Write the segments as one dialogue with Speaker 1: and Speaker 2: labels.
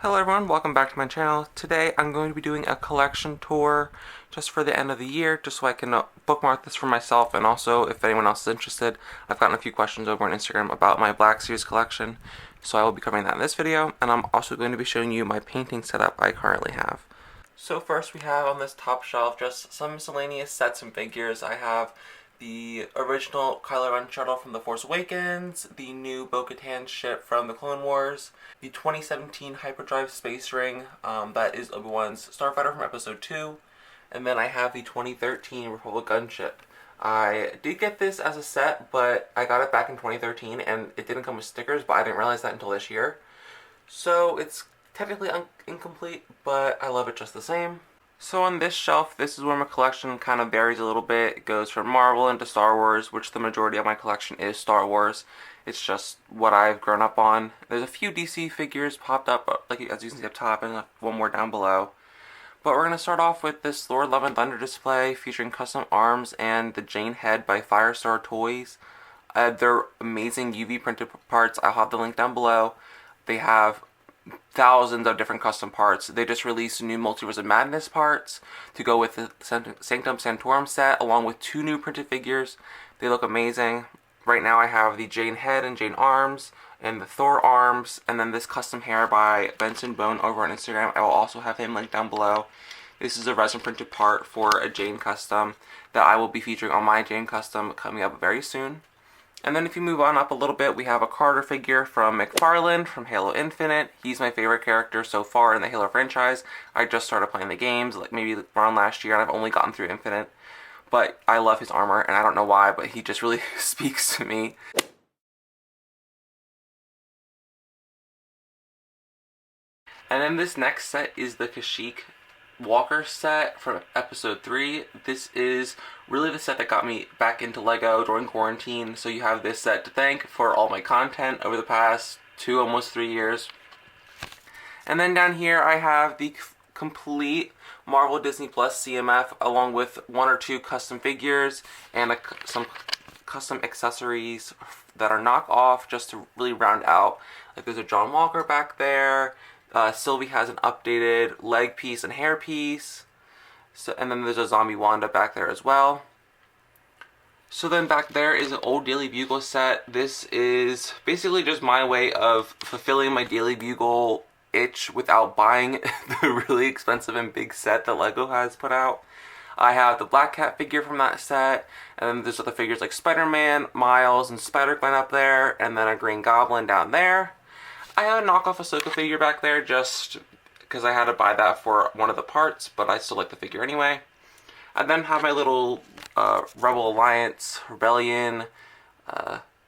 Speaker 1: Hello everyone, welcome back to my channel. Today I'm going to be doing a collection tour just for the end of the year, just so I can bookmark this for myself, and also if anyone else is interested, I've gotten a few questions over on Instagram about my Black Series collection, so I will be covering that in this video, and I'm also going to be showing you my painting setup I currently have. So first we have on this top shelf just some miscellaneous sets and figures. I have the original Kylo Ren shuttle from The Force Awakens, the new Bo-Katan ship from the Clone Wars, the 2017 Hyperdrive space ring, that is Obi-Wan's starfighter from Episode 2, and then I have the 2013 Republic gunship. I did get this as a set, but I got it back in 2013, and it didn't come with stickers, but I didn't realize that until this year. So it's technically incomplete, but I love it just the same. So on this shelf, this is where my collection kind of varies a little bit. It goes from Marvel into Star Wars, which the majority of my collection is Star Wars. It's just what I've grown up on. There's a few DC figures popped up, like as you can see up top, and one more down below. But we're going to start off with this Thor Love and Thunder display featuring custom arms and the Jane head by Firestar Toys. They're amazing UV printed parts. I'll have the link down below. They have thousands of different custom parts. They just released new Multiverse of Madness parts to go with the Sanctum Sanctorum set, along with two new printed figures. They look amazing. Right now I have the Jane head and Jane arms, and the Thor arms, and then this custom hair by Benson Bone over on Instagram. I will also have him linked down below. This is a resin printed part for a Jane custom that I will be featuring on my Jane custom coming up very soon. And then if you move on up a little bit, we have a Carter figure from McFarlane from Halo Infinite. He's my favorite character so far in the Halo franchise. I just started playing the games, like maybe around last year, and I've only gotten through Infinite. But I love his armor, and I don't know why, but he just really speaks to me. And then this next set is the Kashyyyk Walker set from Episode 3. This is really the set that got me back into LEGO during quarantine, so you have this set to thank for all my content over the past almost 3 years. And then down here I have the complete Marvel Disney Plus CMF, along with one or two custom figures and some custom accessories that are knockoff just to really round out. Like there's a John Walker back there. Sylvie has an updated leg piece and hair piece. So, and then there's a zombie Wanda back there as well. So then back there is an old Daily Bugle set. This is basically just my way of fulfilling my Daily Bugle itch without buying the really expensive and big set that LEGO has put out. I have the Black Cat figure from that set, and then there's other figures like Spider-Man, Miles, and Spider-Gwen up there, and then a Green Goblin down there. I have a knockoff Ahsoka figure back there just because I had to buy that for one of the parts, but I still like the figure anyway. I then have my little Rebel Alliance, Rebellion,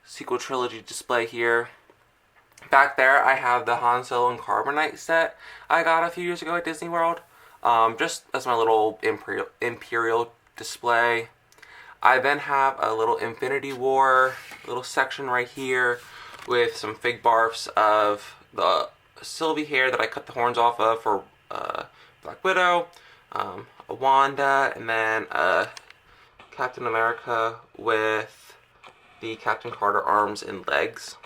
Speaker 1: sequel trilogy display here. Back there I have the Han Solo and Carbonite set I got a few years ago at Disney World, just as my little Imperial display. I then have a little Infinity War little section right here with some fig barfs of the Sylvie hair that I cut the horns off of for Black Widow, a Wanda, and then Captain America with the Captain Carter arms and legs.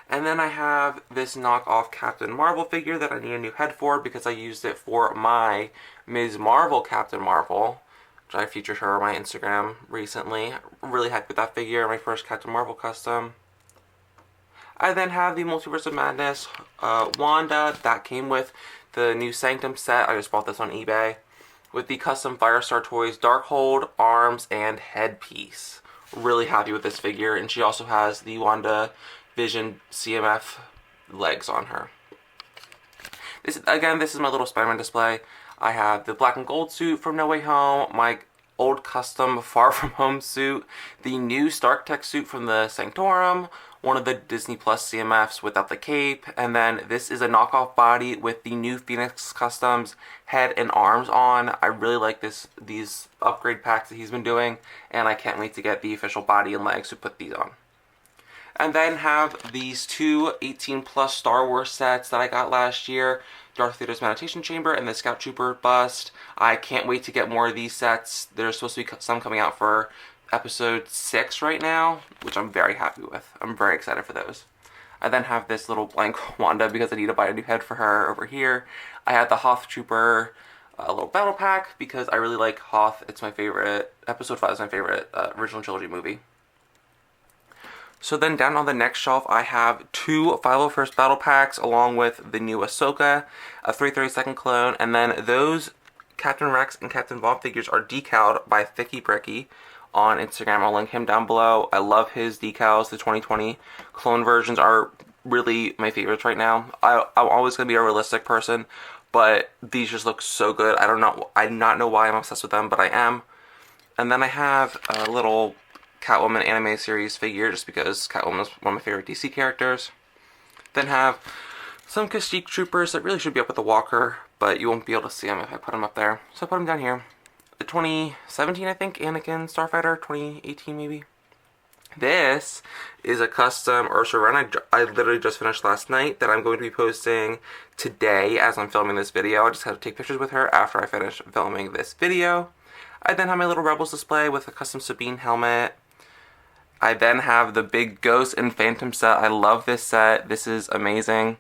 Speaker 1: And then I have this knockoff Captain Marvel figure that I need a new head for because I used it for my Ms. Marvel Captain Marvel, which I featured her on my Instagram recently. Really happy with that figure, my first Captain Marvel custom. I then have the Multiverse of Madness Wanda that came with the new Sanctum set. I just bought this on eBay with the custom Firestar Toys Darkhold, arms, and headpiece. Really happy with this figure, and she also has the Wanda Vision CMF legs on her. This is my little Spider-Man display. I have the black and gold suit from No Way Home, my old custom Far From Home suit, the new Stark Tech suit from the Sanctorum, one of the Disney Plus CMFs without the cape, and then this is a knockoff body with the new Phoenix Customs head and arms on. I really like these upgrade packs that he's been doing, and I can't wait to get the official body and legs to put these on. And then have these two 18 plus Star Wars sets that I got last year. Darth Vader's Meditation Chamber and the Scout Trooper bust. I can't wait to get more of these sets. There's supposed to be some coming out for Episode 6 right now, which I'm very happy with. I'm very excited for those. I then have this little blank Wanda because I need to buy a new head for her over here. I had the Hoth Trooper little battle pack because I really like Hoth. It's my favorite. Episode 5 is my favorite original trilogy movie. So then down on the next shelf, I have 2 501st battle packs along with the new Ahsoka, a 332nd clone, and then those Captain Rex and Captain Vaughn figures are decaled by Thicky Bricky on Instagram. I'll link him down below. I love his decals. The 2020 clone versions are really my favorites right now. I'm always going to be a realistic person, but these just look so good. I do not know why I'm obsessed with them, but I am. And then I have a little Catwoman anime series figure just because Catwoman is one of my favorite DC characters. Then have some Kashyyyk troopers that really should be up with the walker, but you won't be able to see them if I put them up there. So I put them down here. The 2017, I think, Anakin Starfighter, 2018 maybe. This is a custom Ursula run I literally just finished last night that I'm going to be posting today as I'm filming this video. I just have to take pictures with her after I finish filming this video. I then have my little Rebels display with a custom Sabine helmet. I then have the big Ghost and Phantom set. I love this set. This is amazing.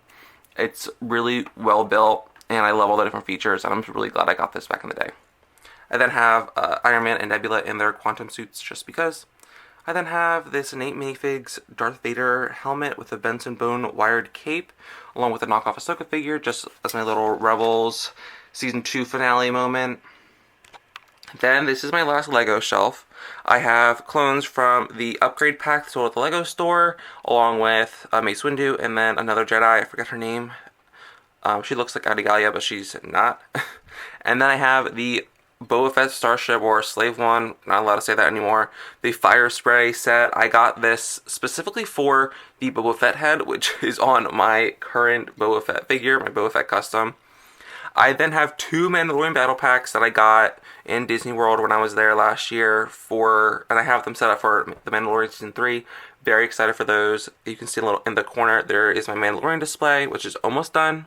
Speaker 1: It's really well built, and I love all the different features, and I'm really glad I got this back in the day. I then have Iron Man and Nebula in their quantum suits just because. I then have this innate minifigs Darth Vader helmet with a Benson Bone wired cape, along with a knockoff Ahsoka figure, just as my little Rebels Season 2 finale moment. Then this is my last Lego shelf. I have clones from the upgrade pack sold at the Lego store, along with Mace Windu and then another Jedi. I forget her name. She looks like Adigalia, but she's not. And then I have the Boba Fett Starship or Slave One, not allowed to say that anymore. The Fire Spray set. I got this specifically for the Boba Fett head, which is on my current Boba Fett figure, my Boba Fett custom. I then have 2 Mandalorian battle packs that I got in Disney World when I was there last year and I have them set up for the Mandalorian Season 3. Very excited for those. You can see a little in the corner, there is my Mandalorian display, which is almost done.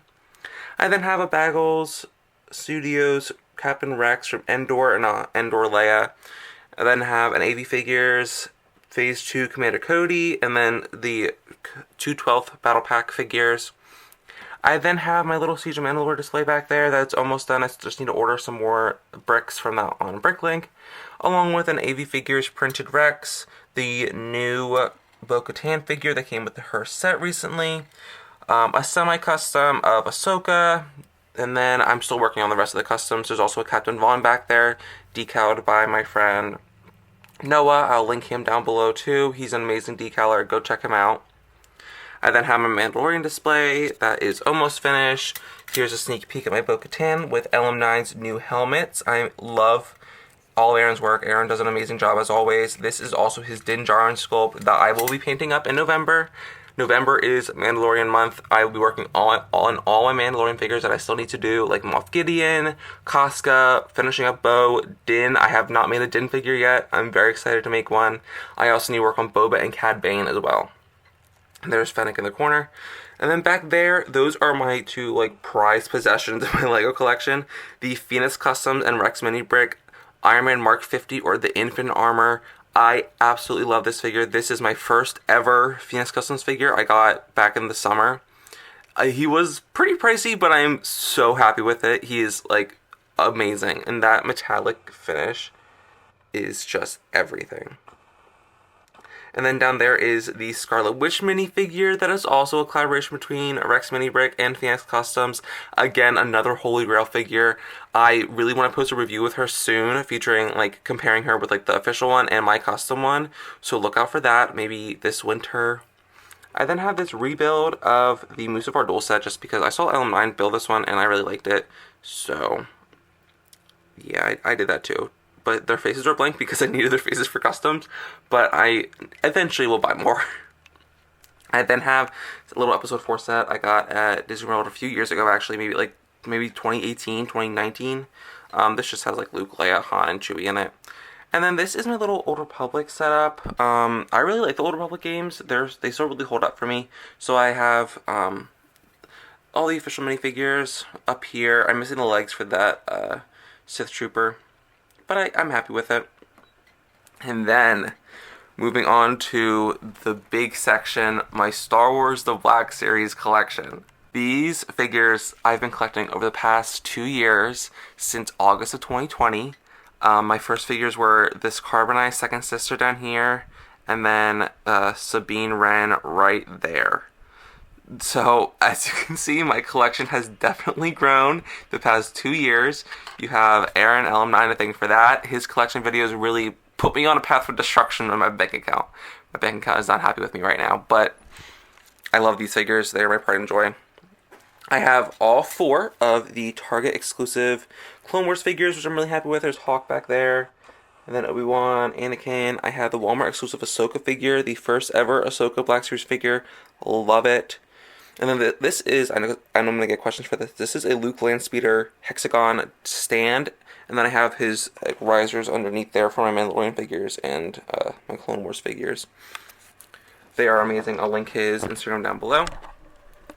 Speaker 1: I then have a Baggles Studios Captain Rex from Endor and Endor Leia. I then have an AV Figures Phase 2 Commander Cody, and then the 2/12th Battle Pack figures. I then have my little Siege of Mandalore display back there that's almost done. I just need to order some more bricks from that on Bricklink, along with an AV Figures printed Rex, the new Bo-Katan figure that came with her set recently, a semi-custom of Ahsoka, and then I'm still working on the rest of the customs. There's also a Captain Vaughn back there, decaled by my friend Noah. I'll link him down below too. He's an amazing decaler. Go check him out. I then have my Mandalorian display that is almost finished. Here's a sneak peek at my Bo-Katan with LM9's new helmets. I love all of Aaron's work. Aaron does an amazing job as always. This is also his Din Djarin sculpt that I will be painting up in November. November is Mandalorian month. I will be working on all my Mandalorian figures that I still need to do, like Moff Gideon, Casca, finishing up Bo, Din. I have not made a Din figure yet. I'm very excited to make one. I also need to work on Boba and Cad Bane as well. There's Fennec in the corner. And then back there, those are my 2 prized possessions of my Lego collection. The Phoenix Customs and Rex Mini Brick Iron Man Mark 50 or the Infinite Armor. I absolutely love this figure. This is my first ever Phoenix Customs figure I got back in the summer. He was pretty pricey, but I am so happy with it. He is amazing. And that metallic finish is just everything. And then down there is the Scarlet Witch minifigure that is also a collaboration between Rex Mini Brick and Phoenix Customs. Again, another Holy Grail figure. I really want to post a review with her soon, featuring comparing her with the official one and my custom one. So look out for that, maybe this winter. I then have this rebuild of the Mustafar dual set just because I saw LM9 build this one and I really liked it. So yeah, I did that too. But their faces are blank because I needed their faces for customs. But I eventually will buy more. I then have a little episode 4 set I got at Disney World a few years ago, actually, maybe 2018, 2019. This just has Luke, Leia, Han, and Chewie in it. And then this is my little Old Republic setup. I really like the Old Republic games. They still really hold up for me. So I have all the official minifigures up here. I'm missing the legs for that Sith Trooper. But I'm happy with it. And then Moving on to the big section, my Star Wars The Black Series collection. These figures I've been collecting over the past 2 years, since August of 2020. My first figures were this carbonized second sister down here, and then Sabine Wren right there. So, as you can see, my collection has definitely grown the past 2 years. You have Aaron LM9 to thank for that. His collection videos really put me on a path for destruction in my bank account. My bank account is not happy with me right now, but I love these figures. They're my pride and joy. I have all 4 of the Target exclusive Clone Wars figures, which I'm really happy with. There's Hawk back there. And then Obi-Wan, Anakin. I have the Walmart exclusive Ahsoka figure, the first ever Ahsoka Black Series figure. Love it. And then this is, I know I'm going to get questions for this. This is a Luke Landspeeder hexagon stand. And then I have his risers underneath there for my Mandalorian figures and my Clone Wars figures. They are amazing. I'll link his Instagram down below.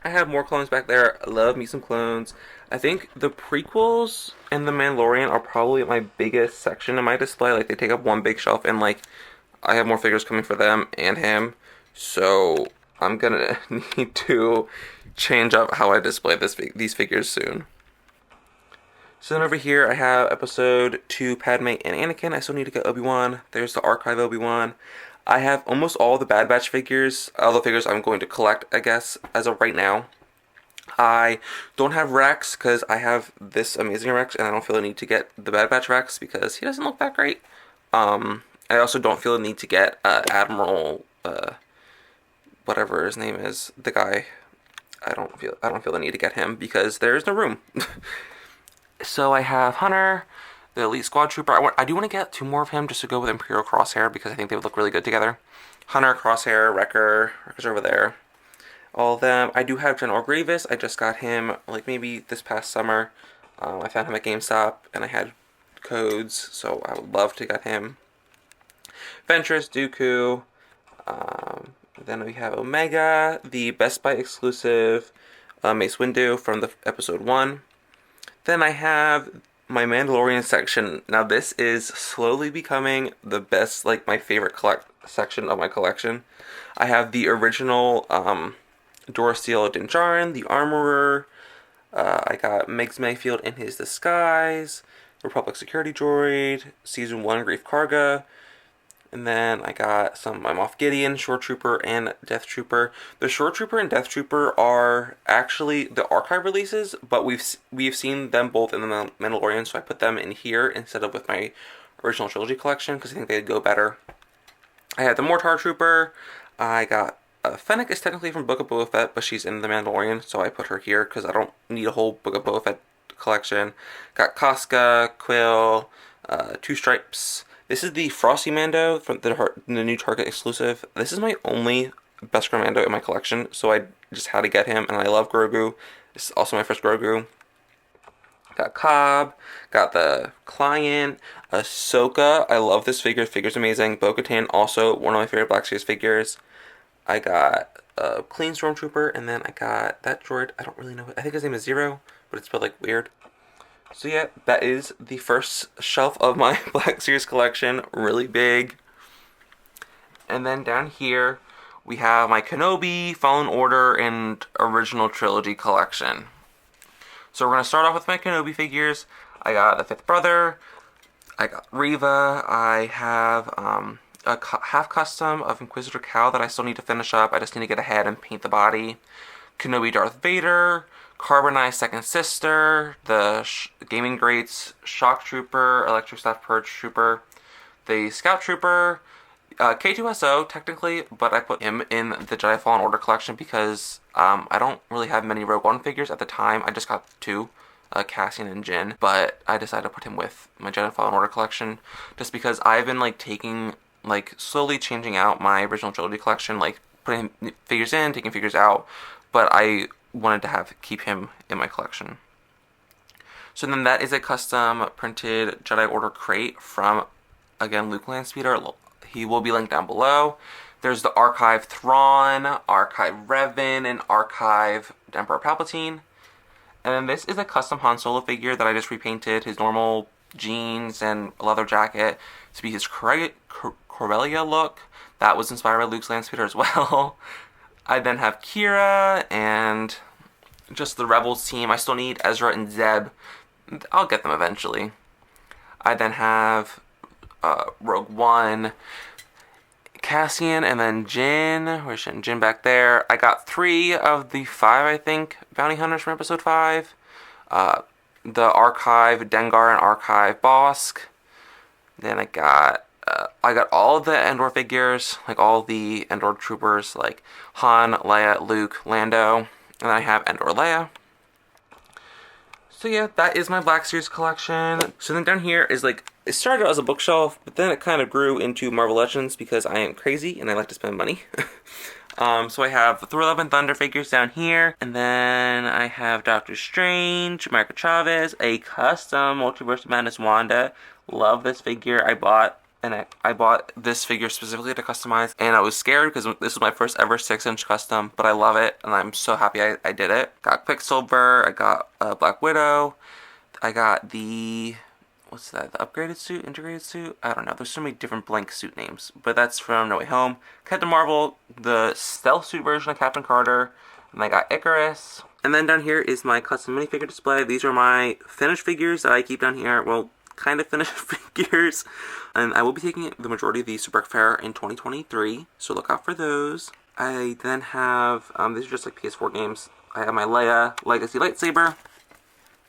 Speaker 1: I have more clones back there. I love me some clones. I think the prequels and the Mandalorian are probably my biggest section in my display. Like, they take up one big shelf, and like, I have more figures coming for them and him. So I'm gonna need to change up how I display these figures soon. So then over here I have episode 2 Padme and Anakin. I still need to get Obi-Wan. There's the archive Obi-Wan. I have almost all the Bad Batch figures, all the figures I'm going to collect, I guess, as of right now. I don't have Rex because I have this amazing Rex, and I don't feel the need to get the Bad Batch Rex because he doesn't look that great. I also don't feel the need to get Admiral, whatever his name is, the guy. I don't feel the need to get him because there's no room. So I have Hunter, the Elite Squad Trooper. I do want to get 2 more of him just to go with Imperial Crosshair because I think they would look really good together. Hunter, Crosshair, Wrecker's over there. All of them. I do have General Grievous. I just got him like maybe this past summer. I found him at GameStop and I had codes, so I would love to get him. Ventress, Dooku. Then we have Omega, the Best Buy exclusive Mace Windu from the episode 1. Then I have my section. Now this is slowly becoming the best, like my favorite section of my collection. I have the original Dorothiel Din Djarin, the Armorer. I got Miggs Mayfield in his disguise, Republic Security Droid, Season 1 Grief Karga. And then I got some Moff Gideon, Shore Trooper, and Death Trooper. The Shore Trooper and Death Trooper are actually the archive releases, but we've seen them both in the Mandalorian, so I put them in here instead of with my original trilogy collection because I think they'd go better. I had the Mortar Trooper. I got Fennec is technically from Book of Boba Fett, but she's in the Mandalorian, so I put her here because I don't need a whole Book of Boba Fett collection. Got Casca, Quill, 2 Stripes. This is the Frosty Mando from the new Target exclusive. This is my only Beskar Mando in my collection, so I just had to get him, and I love Grogu. This is also my first Grogu. Got Cobb, got the Client, Ahsoka. I love this figure. The figure's amazing. Bo-Katan, also one of my favorite Black Series figures. I got a Clean Stormtrooper, and then I got that droid. I don't really know. I think his name is Zero, but it's spelled like weird. So yeah, that is the first shelf of my Black Series collection. Really big. And then down here, we have my Kenobi, Fallen Order, and Original Trilogy collection. So we're going to start off with my Kenobi figures. I got the Fifth Brother. I got Reva. I have a half custom of Inquisitor Cal that I still need to finish up. I just need to get ahead and paint the body. Kenobi Darth Vader. Carbonized Second Sister, the Gaming Greats, Shock Trooper, Electric Staff Purge Trooper, the Scout Trooper, K2SO technically, but I put him in the Jedi Fallen Order collection because I don't really have many Rogue One figures at the time. I just got 2, Cassian and Jyn, but I decided to put him with my Jedi Fallen Order collection just because I've been slowly changing out my original trilogy collection, like putting figures in, taking figures out, but I wanted to keep him in my collection. So then that is a custom printed Jedi Order crate from, again, Luke Landspeeder. He will be linked down below. There's the Archive Thrawn, Archive Revan, and Archive Emperor Palpatine. And then this is a custom Han Solo figure that I just repainted his normal jeans and a leather jacket to be his Corellia look. That was inspired by Luke's land speeder as well. I then have Kira and just the Rebels team. I still need Ezra and Zeb. I'll get them eventually. I then have Rogue One, Cassian, and then Jin. Where's Jin back there? I got 3 of the 5, I think, bounty hunters from episode 5. The Archive Dengar and Archive Bosk. Then I got all the Endor figures, like all the Endor troopers, like Han, Leia, Luke, Lando, and I have Endor Leia. So yeah, that is my Black Series collection. So then down here is like, it started out as a bookshelf, but then it kind of grew into Marvel Legends because I am crazy and I like to spend money. So I have the Thor Love and Thunder figures down here, and then I have Doctor Strange, America Chavez, a custom Multiverse of Madness Wanda. Love this figure. I bought this figure specifically to customize, and I was scared because this was my first ever 6-inch custom, but I love it, and I'm so happy I did it. Got Quicksilver, I got Black Widow, I got the, what's that, the upgraded suit, integrated suit? I don't know, there's so many different blank suit names, but that's from No Way Home. Captain Marvel, the stealth suit version of Captain Carter, and I got Icarus. And then down here is my custom minifigure display. These are my finished figures that I keep down here, well, kind of finished figures, and I will be taking the majority of these to Brick Fair in 2023, so look out for those. I then have, these are just like PS4 games. I have my Leia Legacy lightsaber,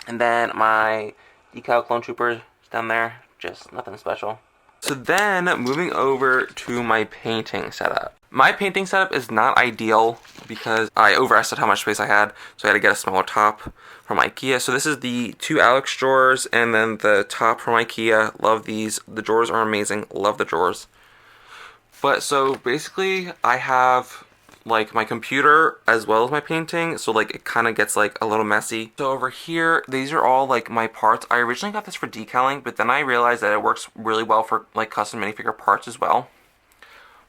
Speaker 1: and then my decal clone trooper down there, just nothing special. So then, moving over to my painting setup. My painting setup is not ideal because I overestimated how much space I had, so I had to get a smaller top from IKEA. So this is the 2 Alex drawers, and then the top from IKEA. Love these. The drawers are amazing. Love the drawers. But so basically, I have like my computer as well as my painting, so like it kind of gets like a little messy. So over here, these are all like my parts. I originally got this for decaling, but then I realized that it works really well for like custom minifigure parts as well.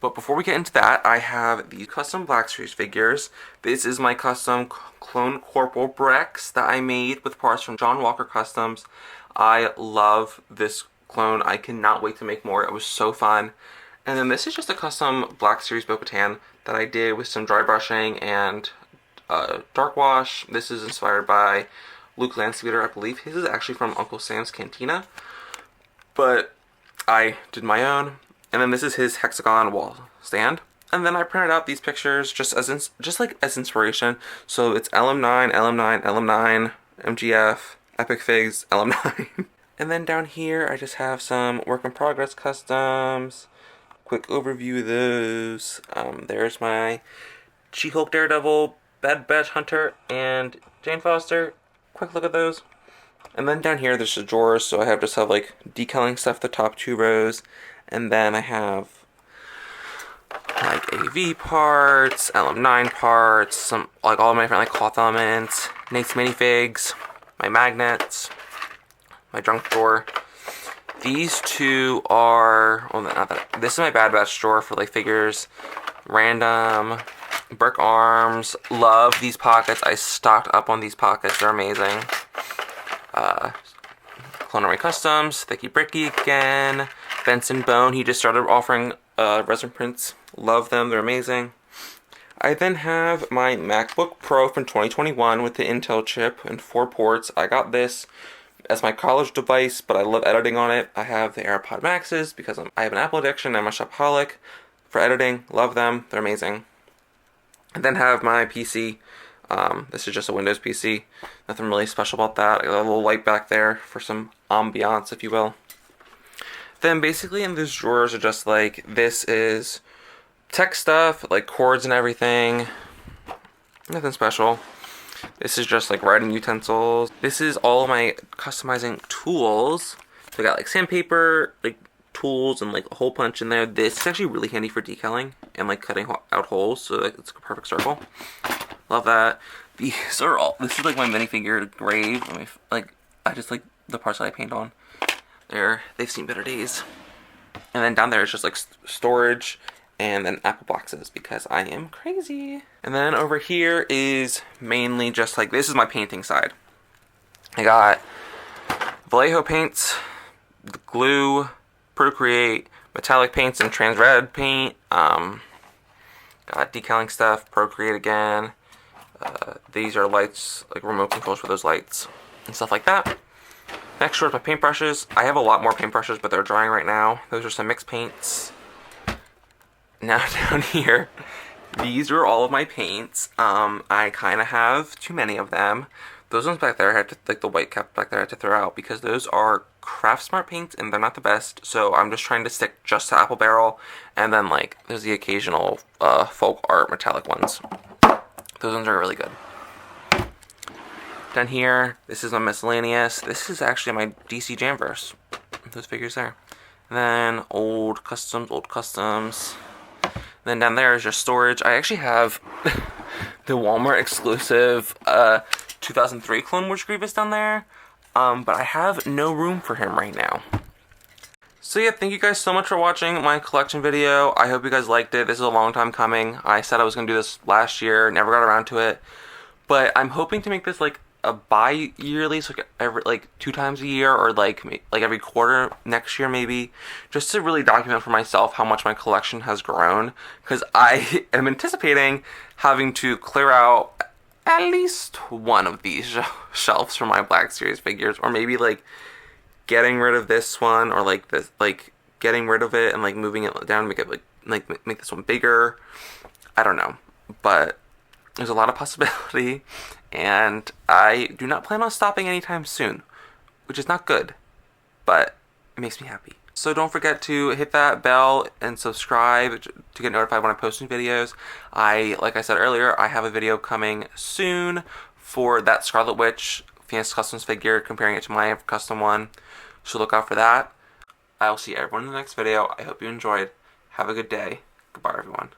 Speaker 1: But before we get into that, I have these custom Black Series figures. This is my custom Clone Corporal Brex that I made with parts from John Walker Customs. I love this clone. I cannot wait to make more. It was so fun. And then this is just a custom Black Series Bo-Katan that I did with some dry brushing and dark wash. This is inspired by Luke Landspeeder. I believe his is actually from Uncle Sam's Cantina, but I did my own. And then this is his hexagon wall stand. And then I printed out these pictures just as inspiration. So it's LM9, LM9, LM9, MGF, Epic Figs, LM9. And then down here I just have some work in progress customs. Quick overview of those. There's my She-Hulk, Daredevil, Bad Batch Hunter, and Jane Foster. Quick look at those. And then down here there's the drawers, so I just have like decaling stuff the top 2 rows. And then I have like AV parts, LM9 parts, some like all of my different like cloth elements, Nate's minifigs, my magnets, my junk drawer. These 2 are, well, not that. This is my Bad Batch drawer for like figures, random, brick arms. Love these pockets. I stocked up on these pockets. They're amazing. Clone Army Customs, Thicky Bricky again. Benson Bone, he just started offering resin prints. Love them, they're amazing. I then have my MacBook Pro from 2021 with the Intel chip and 4 ports. I got this as my college device, but I love editing on it. I have the AirPod Maxes because I have an Apple addiction. I'm a shopaholic for editing. Love them, they're amazing. I then have my PC. This is just a Windows PC. Nothing really special about that. I got a little light back there for some ambiance, if you will. Then basically in these drawers are just like, this is tech stuff, like cords and everything. Nothing special. This is just like writing utensils. This is all of my customizing tools. So I got like sandpaper, like tools, and like a hole punch in there. This is actually really handy for decaling and like cutting out holes, so like, it's a perfect circle. Love that. These are all, this is like my minifigure grave. I just like the parts that I paint on. They've seen better days. And then down there is just like storage and then Apple boxes because I am crazy. And then over here is mainly just like, this is my painting side. I got Vallejo paints, glue, Procreate, metallic paints and trans red paint. Got decaling stuff, Procreate again. These are lights, like remote controls for those lights and stuff like that. Next, short my paintbrushes. I have a lot more paintbrushes, but they're drying right now. Those are some mixed paints. Now down here, these are all of my paints. I kind of have too many of them. Those ones back there, I had to, like the white cap back there, I had to throw out because those are Craft Smart paints and they're not the best. So I'm just trying to stick just to Apple Barrel, and then like there's the occasional folk art metallic ones. Those ones are really good. Down here, this is my miscellaneous. This is actually my DC Jamverse. Those figures there. And then old customs. Then down there is just storage. I actually have the Walmart exclusive 2003 Clone Wars Grievous down there. But I have no room for him right now. So yeah, thank you guys so much for watching my collection video. I hope you guys liked it. This is a long time coming. I said I was going to do this last year, never got around to it. But I'm hoping to make this like a bi-yearly, so every, like 2 times a year, or like every quarter next year maybe, just to really document for myself how much my collection has grown, because I am anticipating having to clear out at least one of these shelves for my Black Series figures, or maybe like getting rid of this one, or like this, like getting rid of it and like moving it down, make it like make this one bigger. I don't know, but there's a lot of possibility, and I do not plan on stopping anytime soon, which is not good, but it makes me happy. So don't forget to hit that bell and subscribe to get notified when I post new videos. Like I said earlier, I have a video coming soon for that Scarlet Witch Fantasy Customs figure, comparing it to my custom one, so look out for that. I will see everyone in the next video. I hope you enjoyed. Have a good day. Goodbye, everyone.